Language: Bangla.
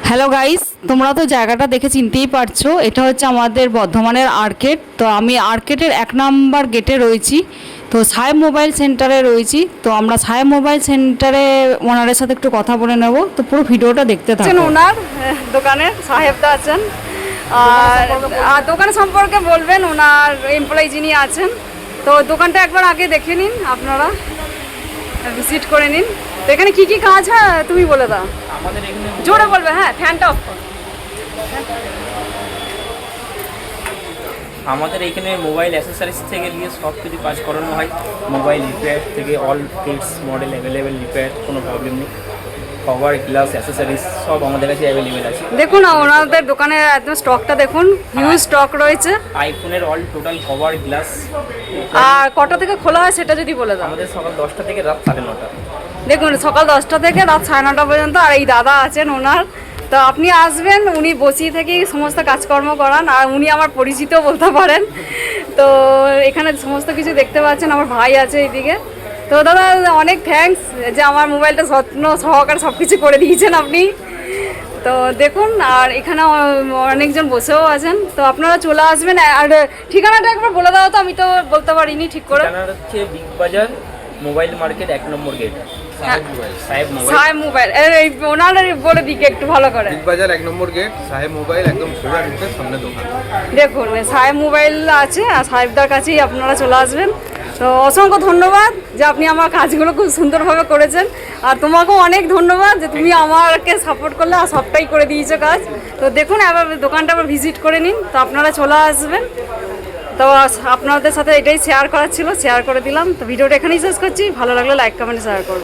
হ্যালো গাইস, তোমরা তো জায়গাটা দেখে চিনতেই পারছো। এটা হচ্ছে আমাদের বর্ধমানের আর্কেড। তো আমি আর্কেডের 1 নম্বর গেটে রয়েছি। তো সাহেব মোবাইল সেন্টারে রয়েছি। তো আমরা সাহেব মোবাইল সেন্টারে ওনারের সাথে একটু কথা বলে নেব। তো পুরো ভিডিওটা দেখতে থাকুন। ওনার দোকানের সাহেবদা আছেন, আর দোকান সম্পর্কে বলবেন ওনার এমপ্লয়ি যিনি আছেন। তো দোকানটা একবার আগে দেখে নিন, আপনারা ভিজিট করে নিন। তো এখানে কি কি কাজ হয় তুমি বলে দাও, আমাদের এখানে জোরে বলবে। হ্যাঁ, ফ্যানটা অফ করো। আমাদের এখানে মোবাইল অ্যাসেসরিজ থেকে নিয়ে সব কিছু কাজ করানো হয়। মোবাইল রিপেয়ার থেকে all kits model available, repair কোনো প্রবলেম নেই। কভার, গ্লাস, অ্যাসেসরিজ সব আমাদের কাছে অ্যাভেলেবেল আছে। দেখুন ওনাদের দোকানের একদম স্টকটা দেখুন, হিউজ স্টক রয়েছে। আইফোনের অল টোটাল কভার, গ্লাস। আর কটা থেকে খোলা হয় সেটা যদি বলে দাও। আমাদের সকাল 10টা থেকে রাত 9:30। দেখুন সকাল 10টা থেকে রাত 9:30 পর্যন্ত। আর এই দাদা আছেন ওনার, তো আপনি আসবেন, উনি বসিয়ে থেকেই সমস্ত কাজকর্ম করান। আর উনি আমার পরিচিত বলতে পারেন। তো এখানে সমস্ত কিছু দেখতে পাচ্ছেন, আমার ভাই আছে এইদিকে। তো দাদা অনেক থ্যাঙ্কস যে আমার মোবাইলটা যত্ন সহকারে সব কিছু করে দিয়েছেন আপনি। তো দেখুন, আর এখানে অনেকজন বসেও আছেন। তো আপনারা চলে আসবেন। আর ঠিকানাটা একবার বলে দাও তো, আমি তো বলতে পারিনি ঠিক করে। ঠিকানাটা হচ্ছে বিগ বাজার মোবাইল মার্কেট 1 নম্বর গেট, সাহেব মোবাইল। সাহেব মোবাইল এই ওনার বলে দিকে একটু ভালো করে। বিগ বাজার 1 নম্বর গেট, সাহেব মোবাইল, একদম সোজা ঢুকে সামনে দোকান। দেখুন সাহেব মোবাইল আছে, আর সাহেবদার কাছেই আপনারা চলে আসবেন। তো অসংখ্য ধন্যবাদ যে আপনি আমার কাজগুলো খুব সুন্দরভাবে করেছেন। আর তোমাকেও অনেক ধন্যবাদ যে তুমি আমাকে সাপোর্ট করলে আর সবটাই করে দিয়েছো কাজ। তো দেখুন আবার দোকানটা আবার ভিজিট করে নিন। তো আপনারা চলে আসবেন। তো আপনাদের সাথে এটাই শেয়ার করার ছিল, শেয়ার করে দিলাম। তো ভিডিওটা এখানেই শেষ করছি। ভালো লাগলে লাইক, কমেন্ট, শেয়ার করুন।